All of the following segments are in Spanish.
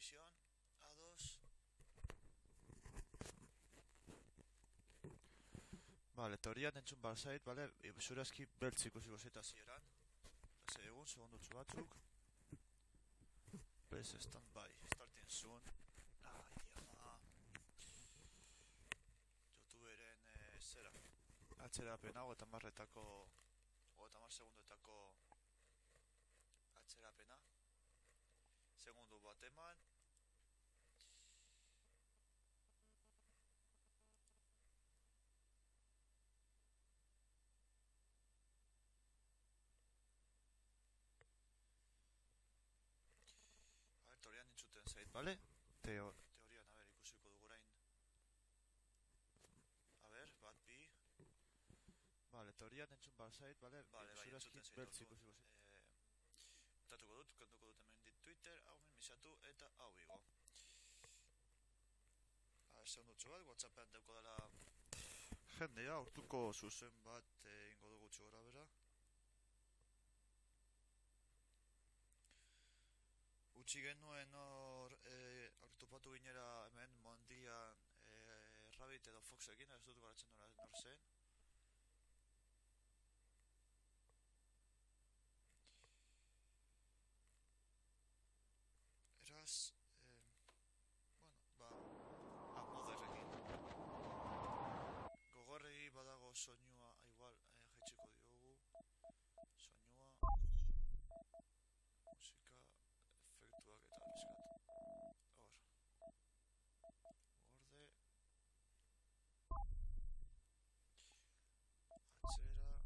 misión. A2. Vale, teorian entzun behar zait, bale? Zurazki beltz ikusiko zait hasieran. Lasai egun, segundotxo batzuk. Press standby, starting soon. Ai, ama. Youtuberen zera. Atzerapena, 30 segundetako atzerapena. Segundu bat eman. Teorian entzuten zait, bale? Teorian, a ber, ikusiko dugu orain. A ber, bat, bi. Bale, teorian entzun behar zait, bale? Bale, bai, entzuten zait. Beltz ikusiko zait. Utatuko dut, kenduko dut hemen dit Twitter, hau minimizatu eta hau igo. Segundutxo bat, WhatsAppean deuko dela jendea, urtuko zuzen bat ingo dugu txugora bera. Utsi genuen hor, topatu ginera hemen Mondian Rabbit edo Foxekin, ez dut goratzen nor zen. Eraz, bueno, ba, moderrekin. Gogorregi badago soinua, igual, jaitsiko diogu. Soinua, musika, efektuak eta horrezkat. Hor. Gorde. Atzera. Eta jarriko.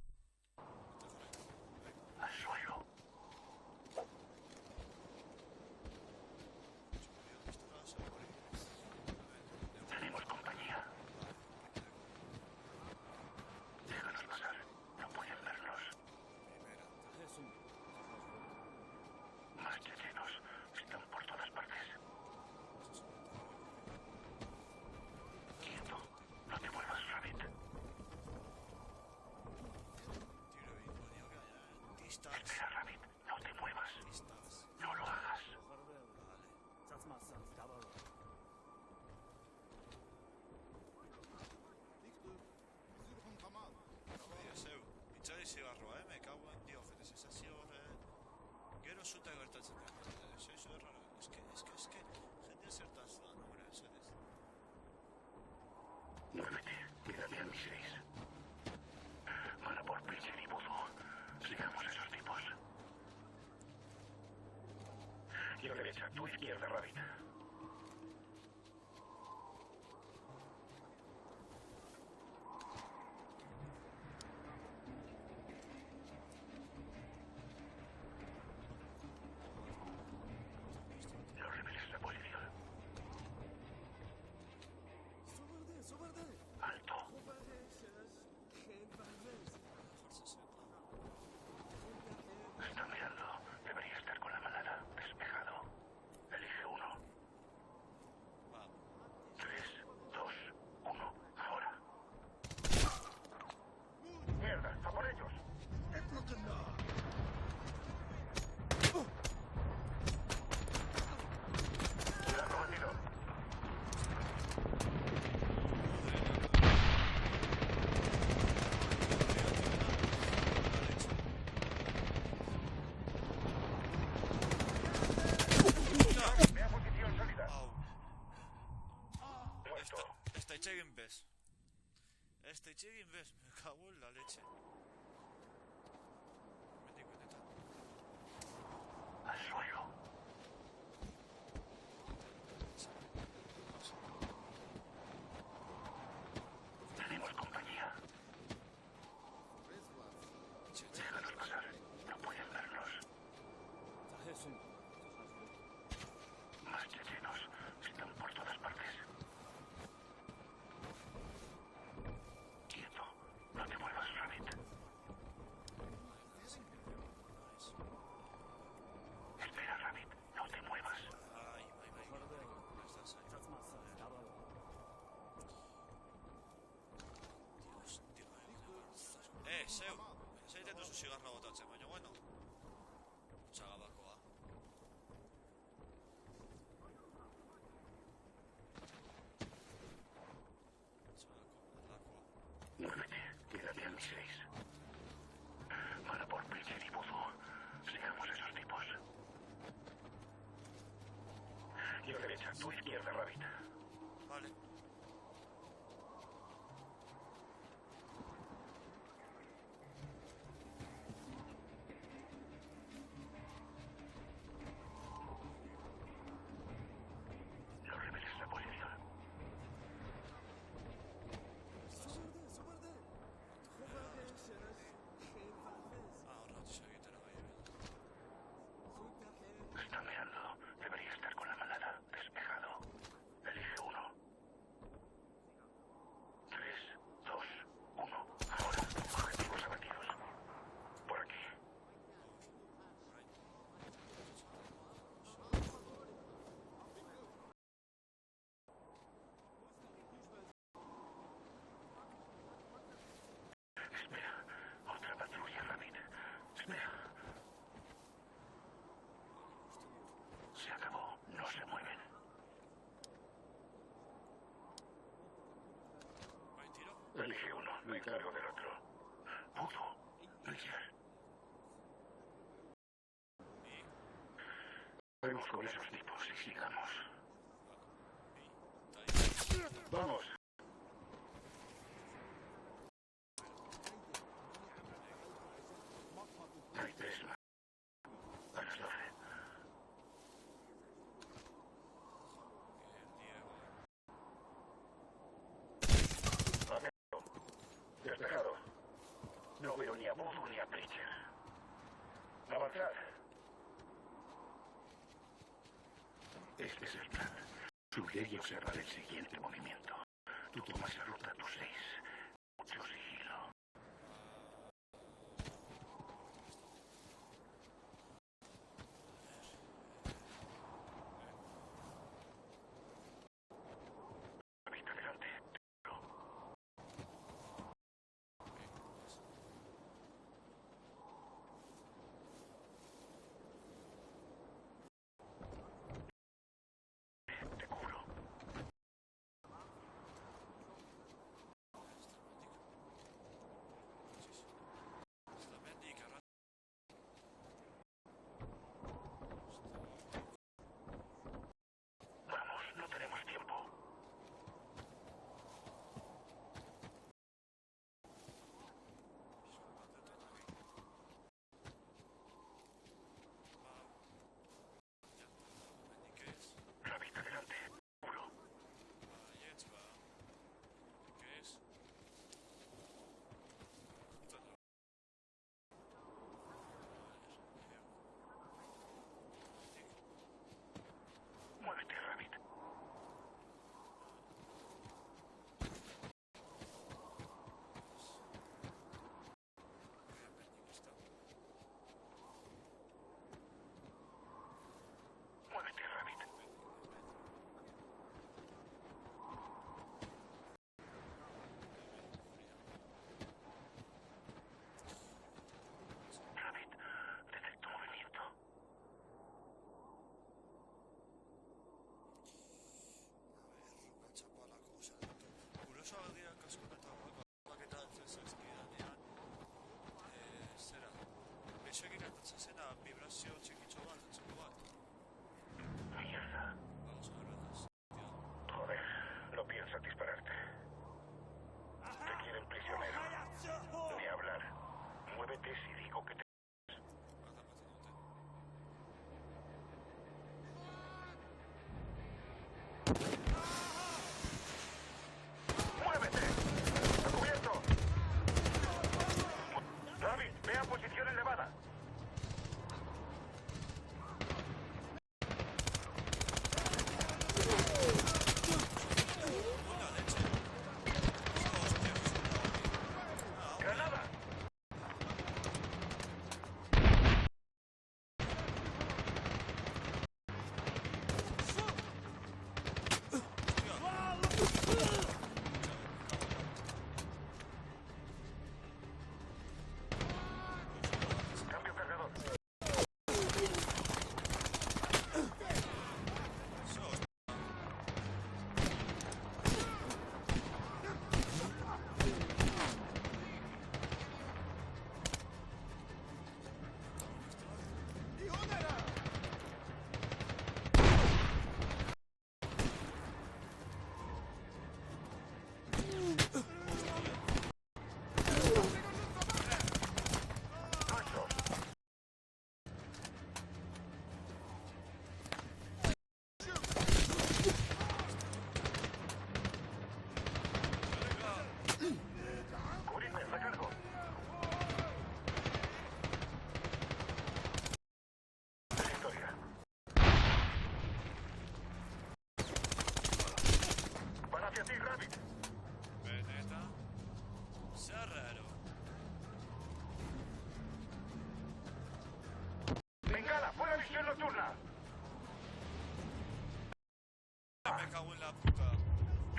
Al suelo. Tenemos compañía. Déjanos pasar. No pueden vernos. Más chechenos. Están por todas partes. Quieto. No te muevas, Rabbit. Espera, Rabbit. No te muevas. No lo hagas. Itxari zigarroa, me cago en Diógenes, sensazio horre... Gero zuta gertatzen da. Eso es raro. Es que... Jende zertaz da, hombre, esedez. Muévete, mírame a mis 6. Van a por Pitcher y Buzo. Sigamos a esos tipos. Yo derecha, tú izquierda, Rabbit. Los rebeldes de policía. Alto. Está mirando. Debería estar con la manada. Despejado. Elige uno. 3, 2, 1. Ahora. ¡Mierda! ¡A por ellos! ¡Cuidado, bandido! Vea posición sólida. Muerto. Esta egin bez, me cago en la leche. Me digo neta. Al suelo. Tenemos compañía. Déjanos pasar. No pueden vernos. Más chechenos. Están por todas partes. Quieto. No te muevas, Rabbit. Espera, Rabbit. No te muevas. Ai. Dios, zeu. Zaiten duzu zigarra botatzen, baina bueno. Txagabakoa. tu izquierda, Rabbit. Vale. No reveles la posición. Ahora se quita la calle. Está mirando. Debería estar con la manada. Despejado. Elige uno. 3, 2, 1. Ahora. Objetivos abatidos. Por aquí. Espera. Otra patrulla, Rabbit. Espera. Se acabó. No se mueven. ¿Hay tiro? Elige uno. Me encargo del otro. Pudo. Richard. Vemos con esos tipos y sigamos. ¡Vamos! Hay 3 más. A las 12. Abierto. Despejado. No veo ni a Voodoo ni a Preacher. Avanzar. Este es el plan. Subir y observar el siguiente movimiento. Tú tomas la ruta tú 6. Mucho sigilo. Rabbit, adelante. Te cubro.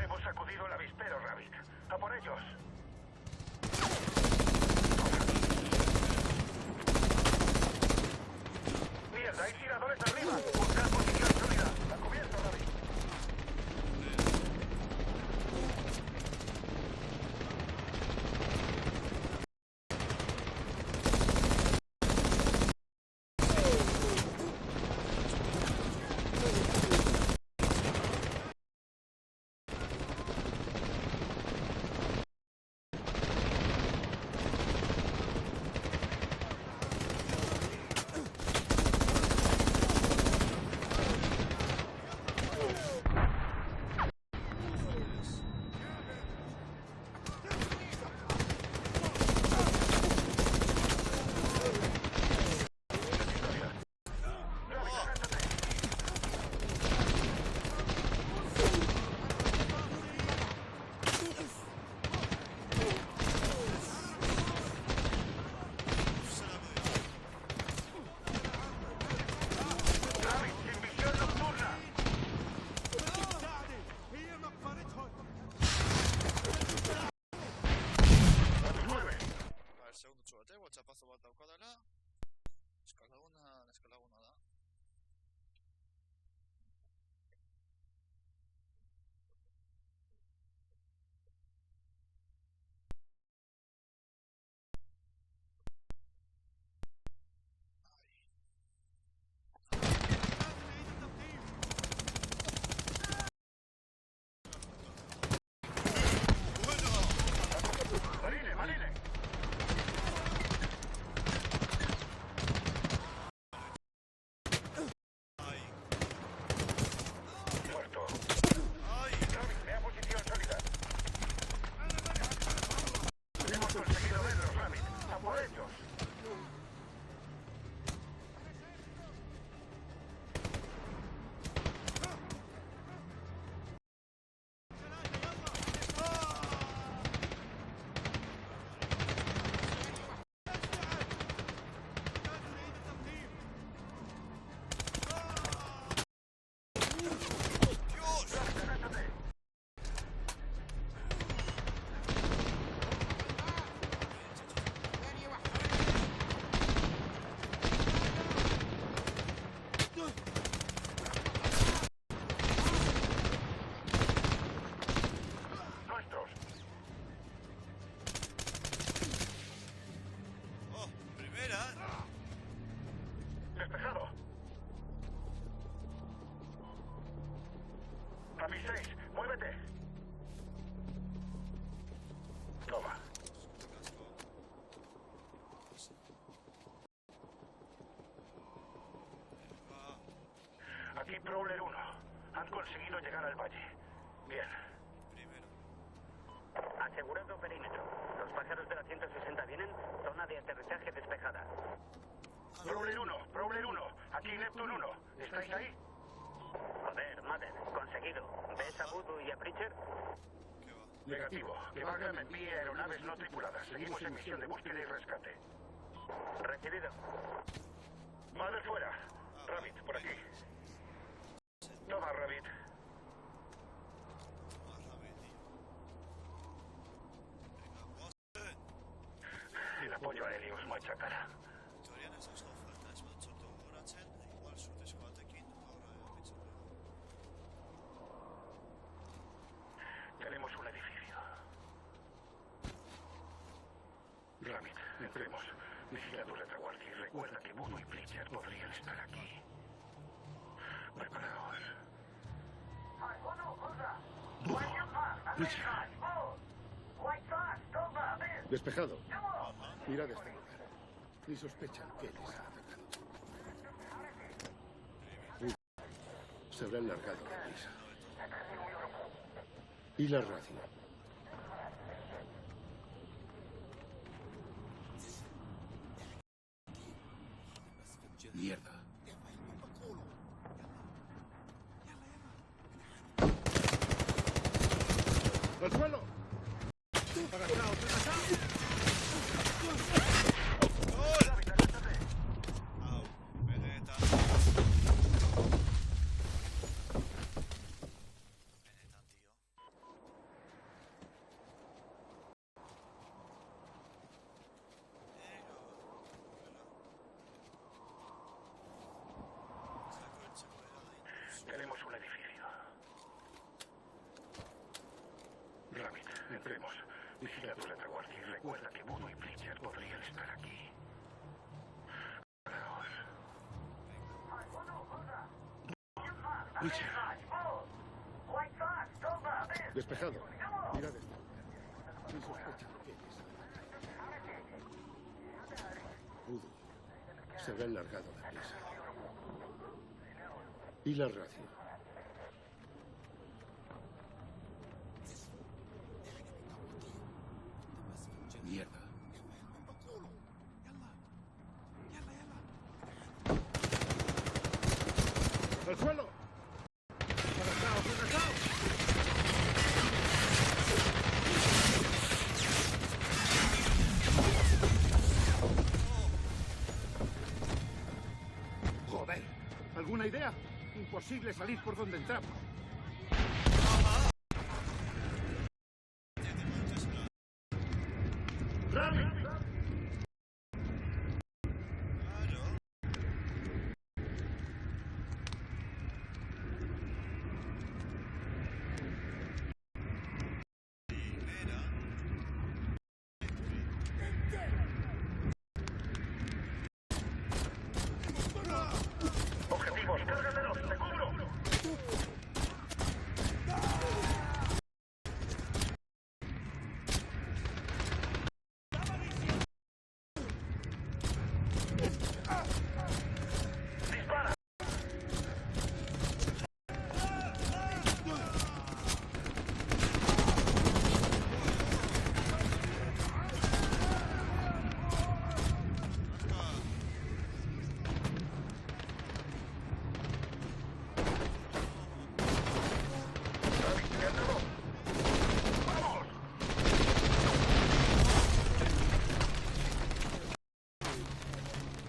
Hemos sacudido el avispero, Rabbit. ¡A por ellos! ¡Mierda! ¡Hay tiradores arriba! ¡Buscar posición sólida! ¡A cubierto, Rabbit! Ce-a pasă o dată alea? Scala una, da? Rapid 6, muévete. Toma. Aquí Prowler 1. Han conseguido llegar al valle. Bien. Primero. Asegurado perímetro. Los pájaros de la 160 vienen. Zona de aterrizaje despejada. Prowler 1. Aquí Neptune 1. ¿Estáis ahí? Joder, Mother. Conseguido. ¿Ves a Voodoo y a Preacher? ¿Qué va? Negativo. Que Bagram envíe aeronaves no tripuladas. Seguimos en misión de búsqueda y rescate. Recibido. Mother fuera. Rabbit, por aquí. Toma, Rabbit. Más rápido, tío. Venga, vamos. El apoyo aéreo es machacara. Victorian is als hoofdvliegtuig met zo'n doorraad zijn. Igual zo'n squad aquí. Ahora met zo'n. Tenemos un edificio. Rabbit, entremos. Vigila tu retaguardia y recuerda que Voodoo y Preacher podrían estar aquí. Preparaos. Voodoo, Preacher. Despejado. Mirad este lugar. Ni sospechan que les ha atacado. Se habrán largado de prisa. ¿Y la racia? Mierda. ¡Al suelo! ¡Agachao, agachao! ¡Gol! Au, Vegeta. Vegeta, tío. Tenemos un edificio. Rabbit, entremos. Vigila tu retaguardia y recuerda que Voodoo y Preacher podrían estar aquí. Preparaos. Preacher. Despejado. Mirad esto. Ni sospecha lo que es. Voodoo se ve largado de prisa. ¿Y la ración? Mierda. ¡Al suelo! ¡Arrasaos, arrasaos! ¡Joder! ¿Alguna idea? Imposible salir por donde entramos. ¡Rabbit! Objetivos, cárgatelos, te cubro. Dispara.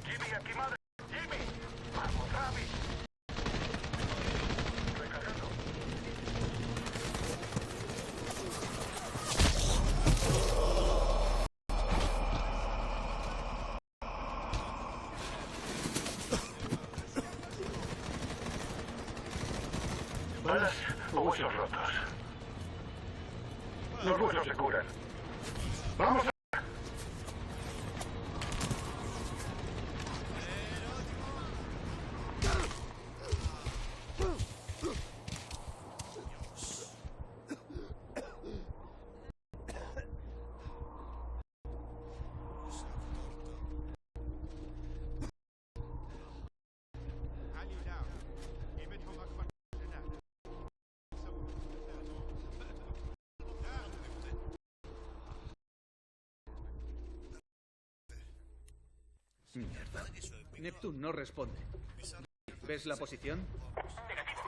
Jimmy, aquí madre. Jimmy. Vamos, Rabbit. Recargando. Balas o huesos rotos. Los huesos se curan. ¡Vamos! Mierda. Neptune no responde. ¿Ves la posición? Negativo.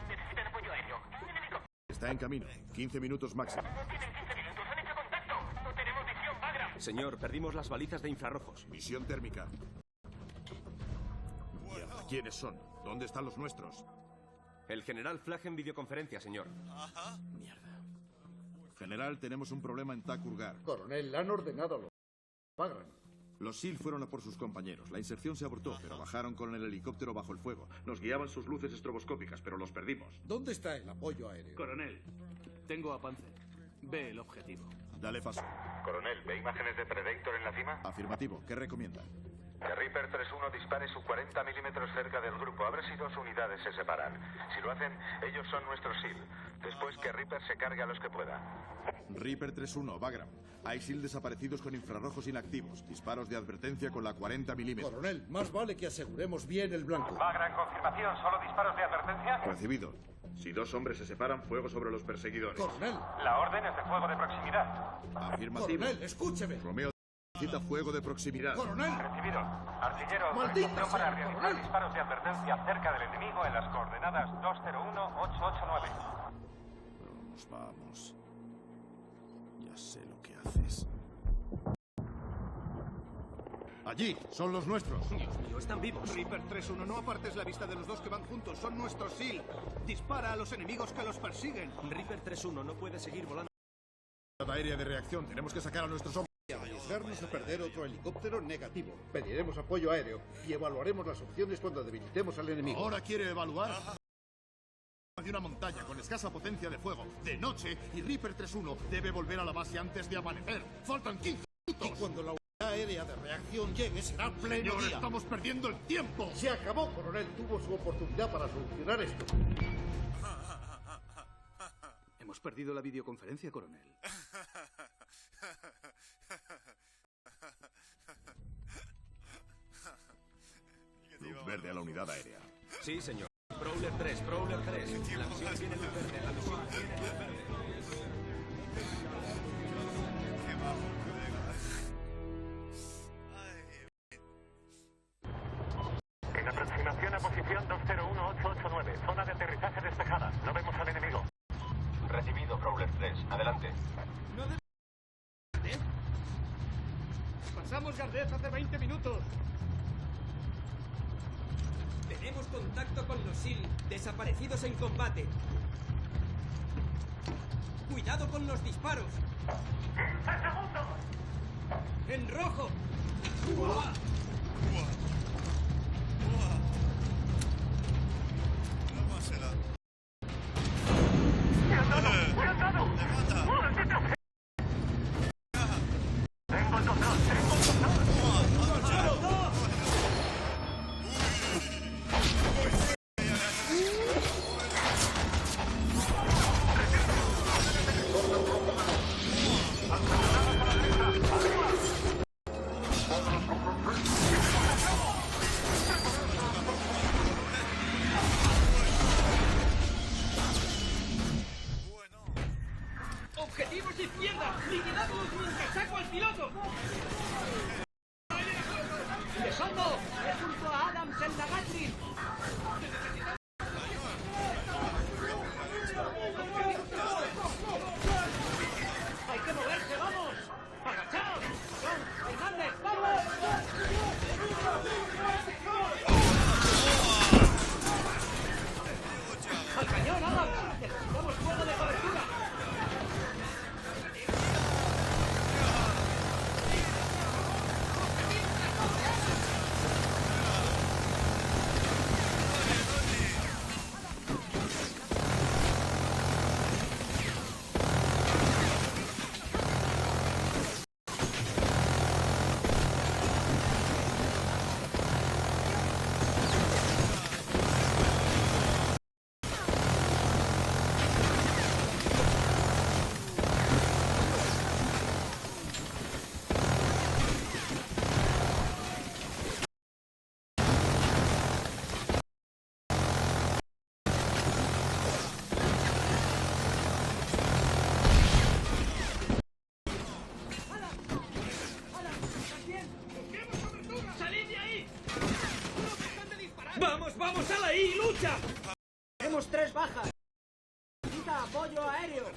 Necesitan apoyo aéreo. Un enemigo. Está en camino. 15 minutos máximo. No tienen 15 minutos. Han hecho contacto. No tenemos visión, Bagram. Señor, perdimos las balizas de infrarrojos. Visión térmica. Mierda, ¿quiénes son? ¿Dónde están los nuestros? El general Flagg en videoconferencia, señor. Mierda. General, tenemos un problema en Takurgar. Coronel, han ordenado a los Bagram. Los SEAL fueron a por sus compañeros. La inserción se abortó, pero bajaron con el helicóptero bajo el fuego. Nos guiaban sus luces estroboscópicas, pero los perdimos. ¿Dónde está el apoyo aéreo? Coronel, tengo a Panzer. Ve el objetivo. Dale paso. Coronel, ¿ve imágenes de Predator en la cima? Afirmativo. ¿Qué recomienda? Que Reaper 3-1 dispare su 40 milímetros cerca del grupo. A ver si dos unidades se separan. Si lo hacen, ellos son nuestros SEAL. Después que Reaper se cargue a los que pueda. Reaper 3-1, Bagram. Hay SEAL desaparecidos con infrarrojos inactivos. Disparos de advertencia con la 40 milímetros. Coronel, más vale que aseguremos bien el blanco. Bagram, confirmación. ¿Solo disparos de advertencia? Recibido. Si dos hombres se separan, fuego sobre los perseguidores. Coronel, La orden es de fuego de proximidad. Afirmativo. coronel, escúcheme. Romeo necesita fuego de proximidad. Coronel, Recibido. Artillero, ¡Maldita instrucción para sea, realizar coronel! disparos de advertencia cerca del enemigo en las coordenadas 201-889. Vamos. Ya sé lo que haces. Allí, son los nuestros. Dios mío, están vivos. Reaper 3-1, no apartes la vista de los dos que van juntos. Son nuestros SEAL. Dispara a los enemigos que los persiguen. Reaper 3-1 no puede seguir volando. Aérea de reacción. Tenemos que sacar a nuestros hombres. arriesgarnos a perder otro helicóptero negativo. Pediremos apoyo aéreo y evaluaremos las opciones cuando debilitemos al enemigo. ¿Ahora quiere evaluar? de una montaña con escasa potencia de fuego, de noche, y Reaper 3-1 debe volver a la base antes de amanecer. Faltan 15 minutos. Y cuando la unidad aérea de reacción llegue, será pleno Señor, día. estamos perdiendo el tiempo. Se acabó, coronel. Tuvo su oportunidad para solucionar esto. Hemos perdido la videoconferencia, coronel. Luz verde a la unidad aérea. Sí, señor. Prowler 3, Prowler 3. La misión tiene luz verde, la misión tiene luz verde. Qué bajo, colega. En aproximación a posición 201889. Zona de aterrizaje despejada. No vemos al enemigo. Recibido, Prowler 3. Adelante. Pasamos Gardez hace 20 minutos. Tenemos contacto con los SEAL, desaparecidos en combate. Cuidado con los disparos. ¡En rojo! Buah. Tómasela. ¡Me han dado! ¡Me mata! Tengo el control. ¡Objetivos izquierda! ¡Liquidadlos mientras saco al piloto! ¡De Soto! ¡Es junto a Adams en la Gatling! ¡Hay que moverse, vamos! ¡Agachaos! ¡John! ¡Hernández! ¡Vamos! ¡Al cañón, Adams! ¡Necesitamos fuego de cobertura! ¡Vamos, vamos, ala ahí! ¡Lucha! Tenemos 3 bajas. Necesita apoyo aéreo.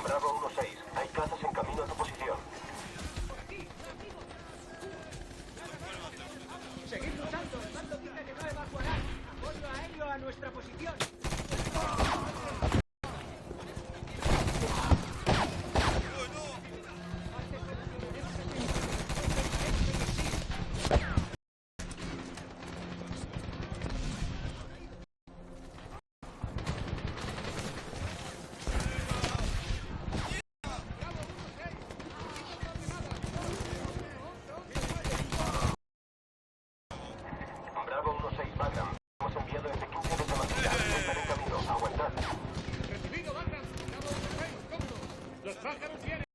Bravo 1-6. Hay cazas en camino a tu posición. Seguid luchando. El mando dice que no evacuarán. Apoyo aéreo a nuestra posición. Bravo 1-6, Bagram. Hemos enviado este 15 de Samarita. Estar en camino. Aguantad. Recibido, Bagram. Bravo 1-6, cómodo. Los pájaros vienen.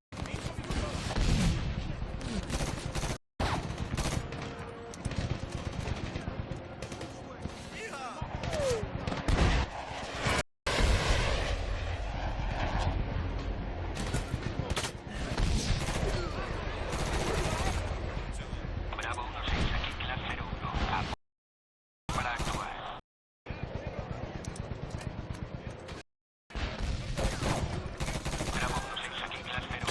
Bravo 1-6, aquí Class 01. Para actuar. Bravo 1-6, aquí Class 01.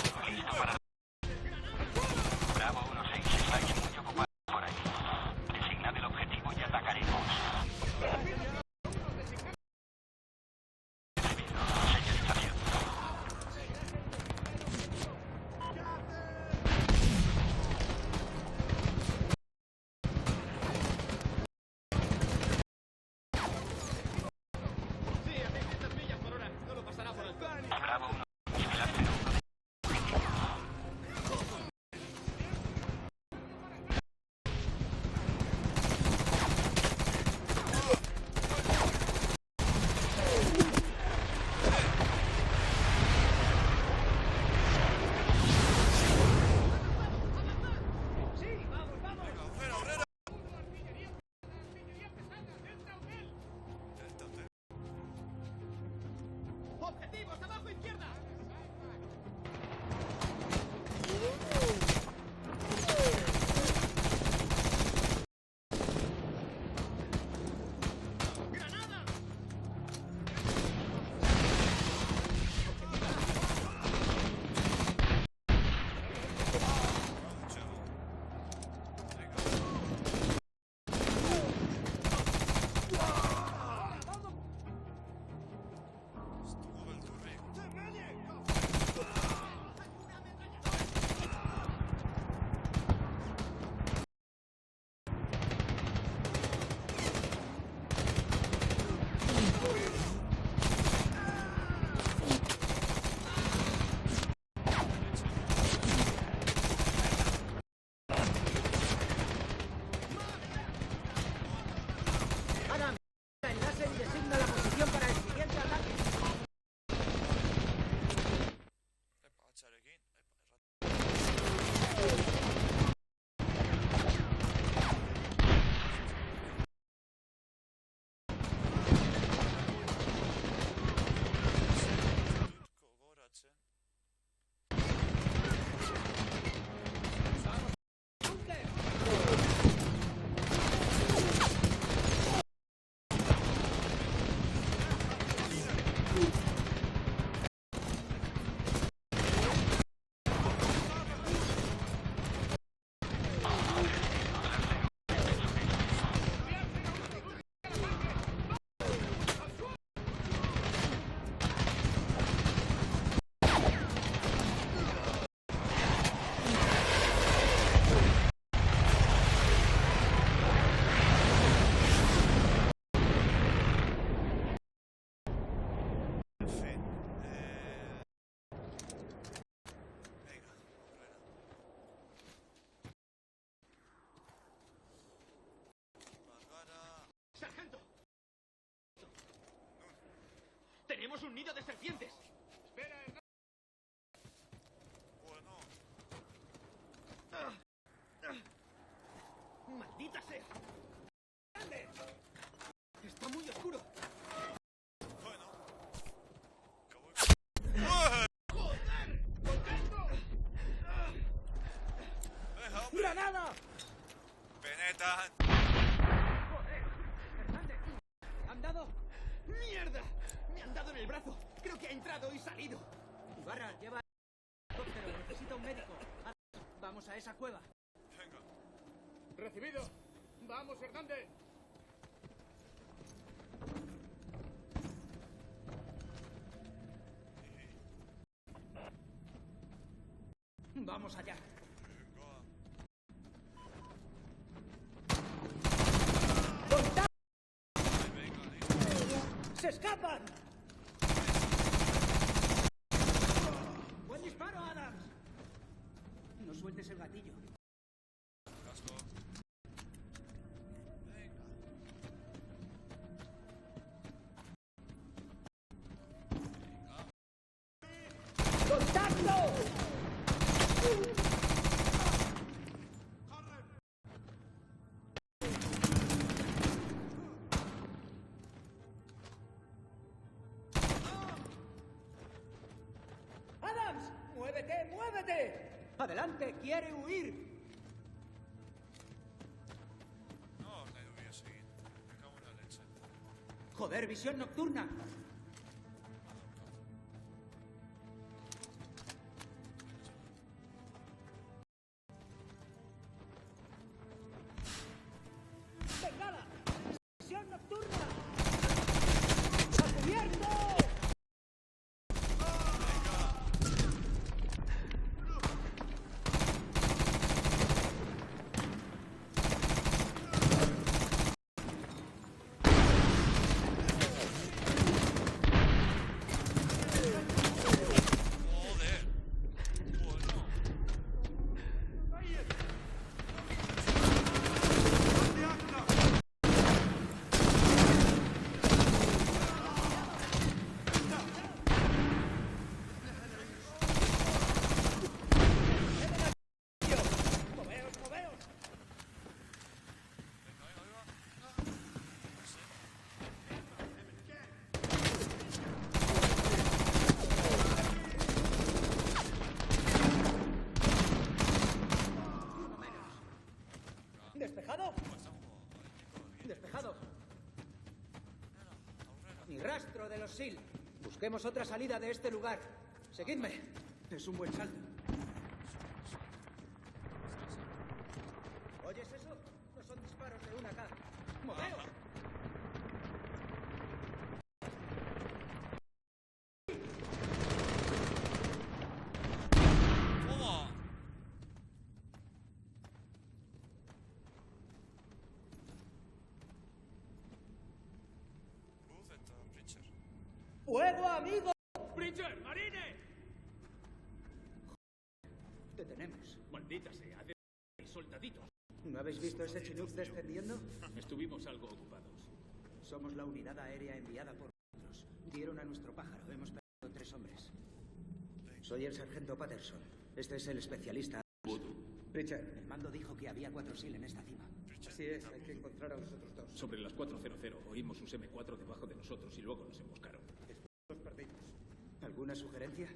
un nido de serpientes. Bueno, ¡Maldita sea! ¡Grande! Está muy oscuro. bueno. Acabo ¡Deja, hombre! ¡Granada! ¡Peneta! ¡Joder! ¡Hernández! ¿Me han dado? ¡Mierda! Me han dado en el brazo. Creo que ha entrado y salido. Ibarra, lleva el helicóptero. Necesita un médico. Vamos a esa cueva. Venga. Recibido. Vamos, Hernández. Vamos allá. Venga. Venga, listo. ¡Se escapan! ¡Buen disparo, Adams! No sueltes el gatillo. Casco. Venga. ¡Contacto! ¡Adams! ¡Muévete, muévete! ¡Adelante! ¡Quiere huir! No, le voy a seguir. Me cago en la leche. ¡Joder, visión nocturna! ¡Bengala! ¡Visión nocturna! ¡A cubierto! Joder. Bueno. ¡Moveos, moveos! Venga, venga, venga. No sé. Uno menos. ¿Despejado? Despejado. Ni rastro de los SEAL. Busquemos otra salida de este lugar. Seguidme. Es un buen salto. ¿Oyes eso? No son disparos de una K. ¡Moveos! ¡Toma! Está Pritchard. ¡Fuego, amigo! ¡Pritchard, Marine! Te tenemos. Maldita sea, soldaditos. ¿No habéis visto ese Chinook descendiendo? Estuvimos algo ocupados. Somos la unidad aérea enviada por nosotros. Dieron a nuestro pájaro. Hemos perdido 3 hombres. Soy el sargento Patterson. Este es el especialista. Richard, el mando dijo que había 4 SEAL en esta cima. Así es, hay que encontrar a los otros 2. Sobre las 4:00 oímos sus M4 debajo de nosotros y luego nos emboscaron. Los perdimos. ¿Alguna sugerencia?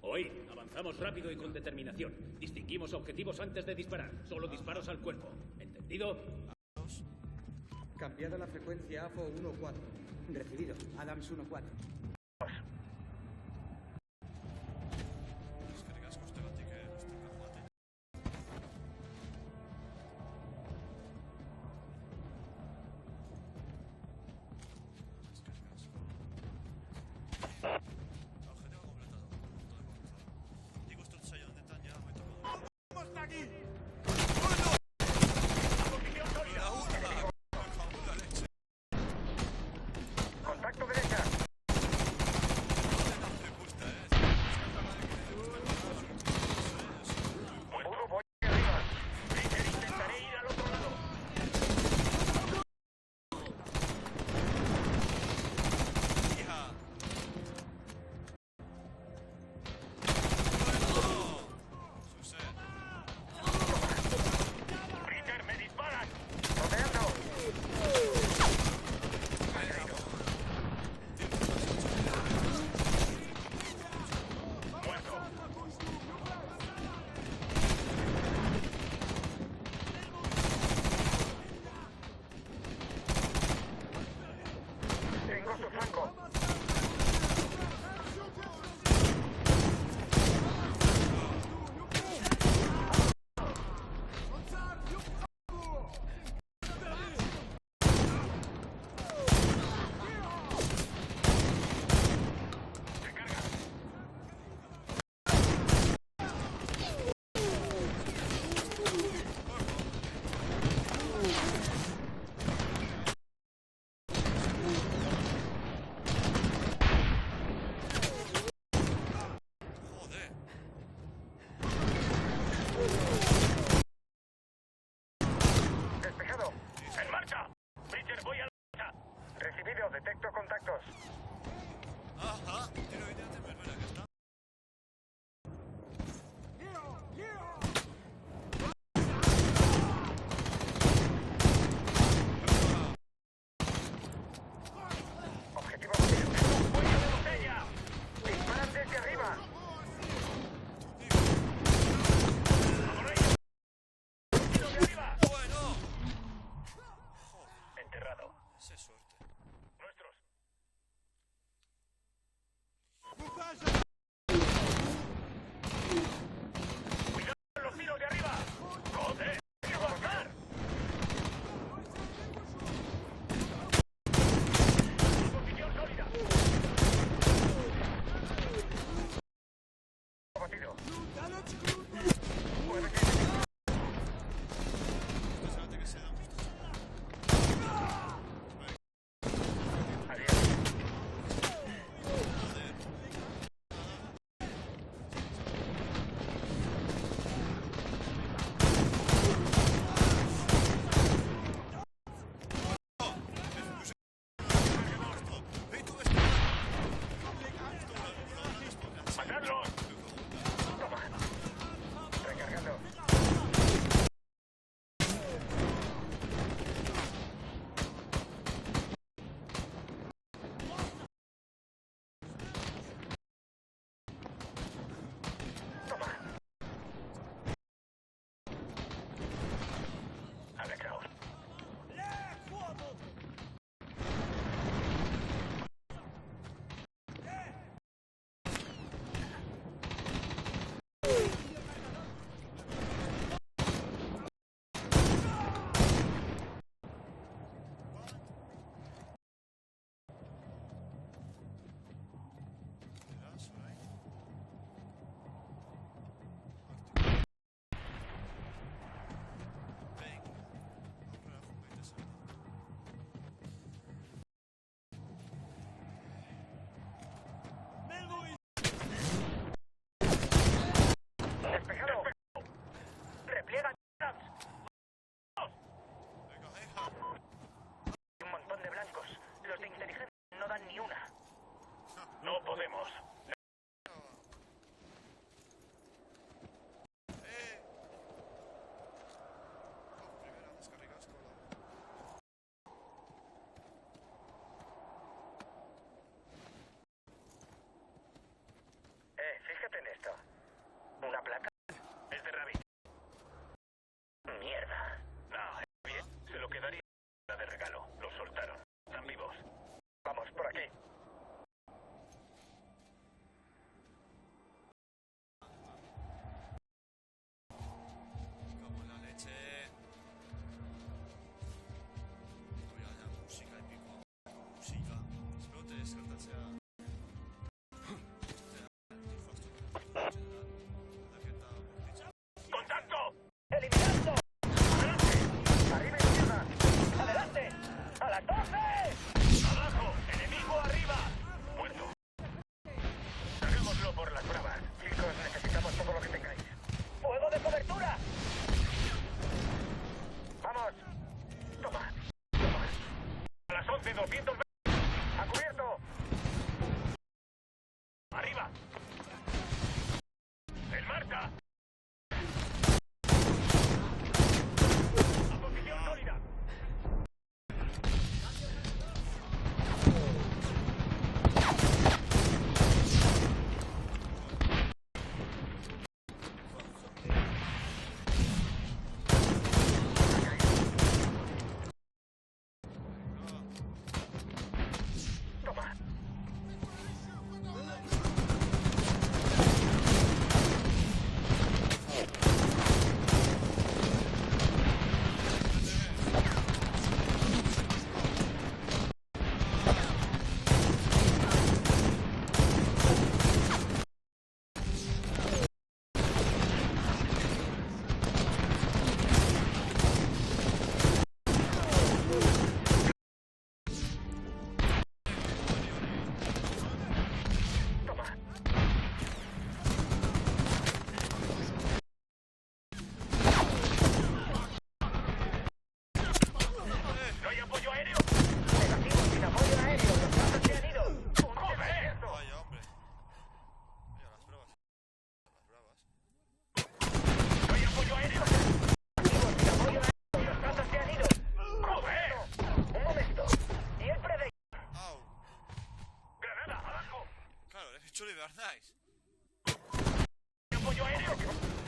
Hoy avanzamos rápido y con determinación. Distinguimos objetivos antes de disparar. Solo disparos al cuerpo. ¿Entendido? Cambiada la frecuencia AFO 1-4. Recibido. Adams 1-4. Es que digas que usted va a ti que eres tu combate. Es que digas. Objetivo completado. Punto de comenzar. Digo esto se donde están ya. Me toca. ¡Vamos hasta aquí! ¡Bueno! ¡La una! ¡Por favor, la leche! Contacto derecha. Detecto contactos. Ajá, tiro idea de verbena que está. Objetivo batido. ¡Cuello de botella! ¡Disparan desde arriba! ¡Tiro de arriba! ¡Bueno! Enterrado. Esa es suerte. Nuestros. ¡Cuidado con los tiros de arriba! ¡Joder! ¡Qué avanzar! ¡Posición sólida! Batido. Muévete. Espérate que se da. Adiós. ¡Matadlos! Toma.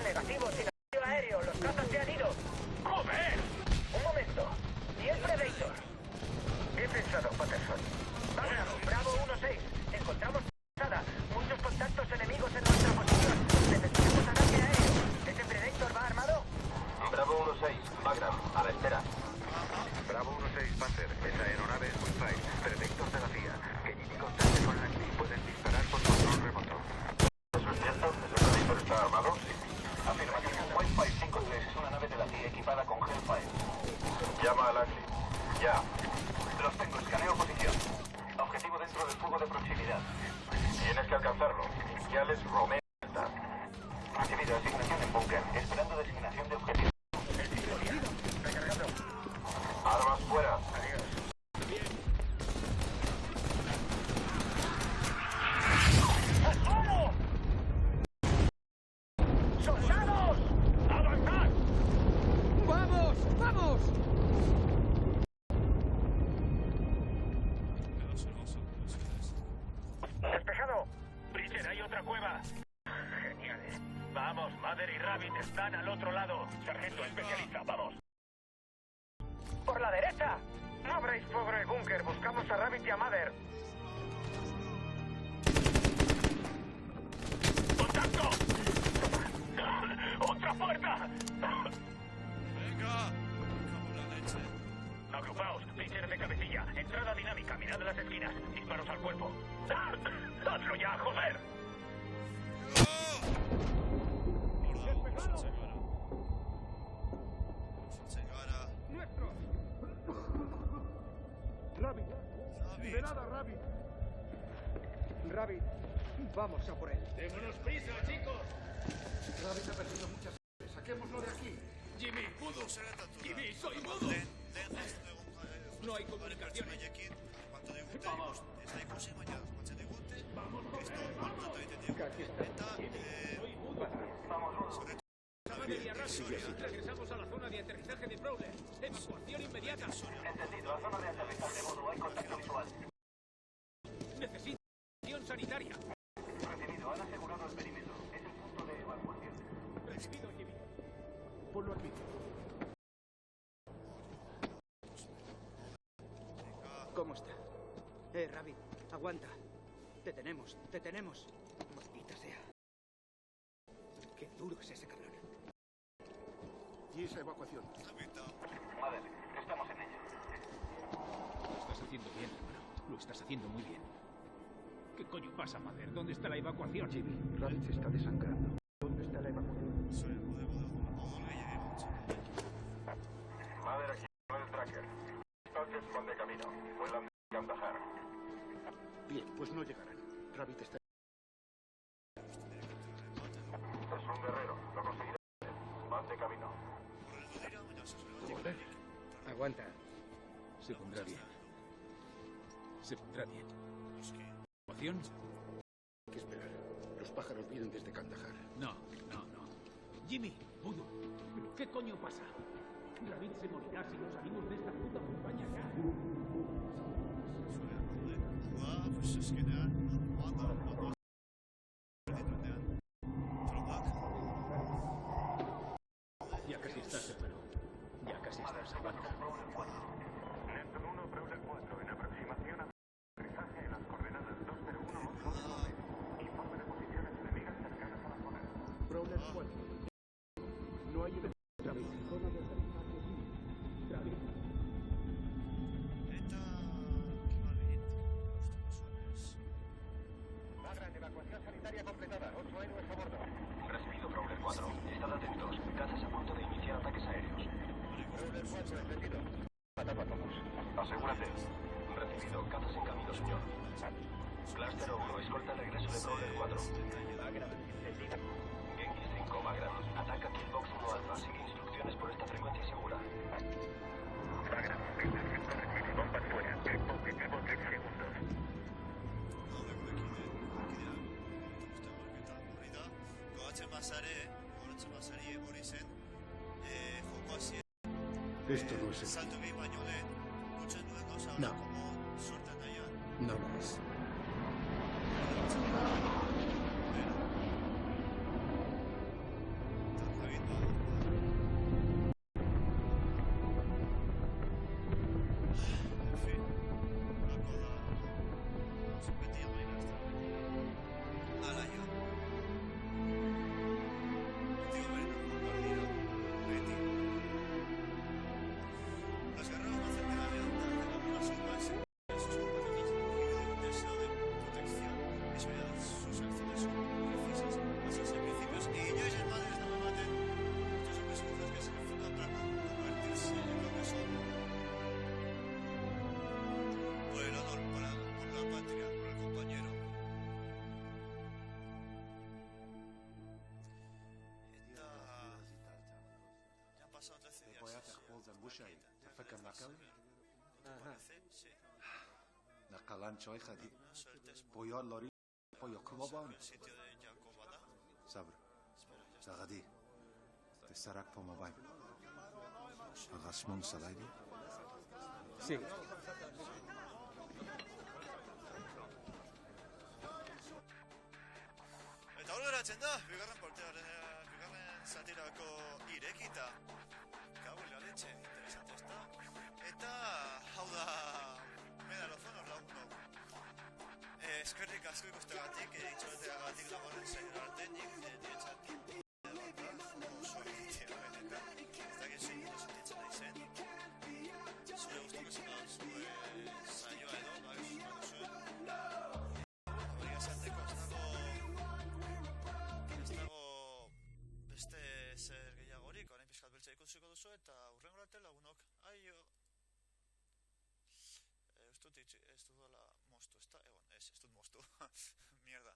Negativo, sin apoyo aéreo. Los cazas se han ido. ¡Joder! Un momento. ¿Y el Predator? Bien pensado, Patterson. Magnum, Bravo 1-6. Encontramos pasada. Muchos contactos enemigos en nuestra posición. Necesitamos ataque aéreo. ¿Ese Predator va armado? Bravo 1-6, Magnum, a la espera. Bravo 1-6, Panther. Esa aeronave es Wi-Fi. Predictor de la CIA. Que Jimmy contacte con la actriz. Pueden disparar por control remoto. ¿Eso es cierto? ¿El Predator está armado? Afirmativo. Wi-Fi 5-3 es una nave de la CIA equipada con Hellfire. Llama al Ackley. Ya. Los tengo. Escaneo posición. Objetivo dentro del fuego de proximidad. Tienes que alcanzarlo. Iniciales Romeo. Recibido. Asignación en búnker. Esperando designación de objetivo. Armas fuera. ¡Soldados! ¡Avanzad! ¡Vamos! ¡Vamos! ¡Despejado! Bridger, hay otra cueva. Genial. Vamos, Mother y Rabbit están al otro lado. Sargento especialista, vamos. ¡Por la derecha! No abráis fuego en el búnker. Buscamos a Rabbit y a Mother. ¡Contacto! ¡Otra puerta! Venga. Cago en la leche. Agrupaos. Bridger de cabecilla. Entrada dinámica. Mirad las esquinas. Disparos al cuerpo. ¡Hazlo ya, joder! ¡Nuestro! ¡Rabbit! ¡Liberad a Rabbit! Rabbit, vamos a por él. ¡Démonos prisa, chicos! Rabbit ha perdido muchas veces. Saquémoslo de aquí. Jimmy, mudo. Jimmy, soy mudo. No hay comunicaciones. Vamos. Aquí está. Mother y Arrastre, regresamos a la zona de aterrizaje de Prowler. Evacuación inmediata. Entendido. A zona de aterrizaje, Voodoo. Hay contacto visual. Necesito atención sanitaria. Recibido. Han asegurado el perímetro. Es el punto de evacuación. Recibido, Jimmy. Ponlo aquí. ¿Cómo está? Rabbit, aguanta. Te tenemos, te tenemos. Maldita sea. Qué duro es ese cabrón. ¿Y esa evacuación? Mother, estamos en ello. Lo estás haciendo bien, hermano. Lo estás haciendo muy bien. ¿Qué coño pasa, Mother? ¿Dónde está la evacuación? Jimmy, Rabbit se está desangrando. ¿Dónde está la evacuación? Mother, aquí con el tracker. Entonces van de camino. Vuelan de Kandahar. Bien, pues no llegarán. Rabbit está... Es un guerrero. Lo conseguirá. Van de camino. Joder. Aguanta. Se pondrá bien. Se pondrá bien. ¿Evacuación? Hay que esperar. Los pájaros vienen desde Kandahar. No. Jimmy, Voodoo. ¿Pero qué coño pasa? Rabbit se morirá si nos salimos de esta puta montaña ya. Pues es que nada. Ya casi estás, hermano. Ya casi estás. Aguanta. Neptun 1, Prowler 4. En aproximación a aterrizaje en las coordenadas 201-219. Informe de posiciones enemigas cercanas a la zona. Prowler 4. No hay evacuación. Rabbit. Zona de aterrizaje. Rabbit. Evacuación sanitaria completada. 8 héroes a bordo. Recibido, Prowler 4. Estad atentos. Cazas a punto de iniciar ataques aéreos. Prowler 4, entendido. Matado a todos. Asegúrate. Recibido. Cazas en camino, señor. Cluster 1. Escolta el regreso de Prowler 4. Entendido. Genghis 5. Magram. Ataca Killbox 1 Alpha. Sigue instrucciones por esta frecuencia segura. Magram. Bombas fuera. Objetivo 3 segundos. Esto no es el... No. No lo es. شاي تفكر معكوي Parece, sí. نقلان شوي خدي No sé el test. بويا لوري بويا كوبان El sitio de Jacobada. صبر Espera, ya está. تغدي تسرق فما باين أغشمون سلايدي Sí. Eta hor geratzen da, bigarren zatirako irekita. Kabuela leche, interesante ezta. Eta hau da medalozonos lagunok. Eskerrik asko ikusteagatik, itxoreteagatik lagunen zaino artenik, dietzatik. Oso egitea benetan. Ez dakit zein gure sentitzen naizen. Zure guztuko zen dut, saioa edo, zuen. Hori gazateko, ez dago beste zer gehiagorik, orain pixkat beltza ikusiko duzu eta hurrengo arte lagunok. Aio! Ez dut dala moztu, ez da? Egon, ez dut moztu. Mierda.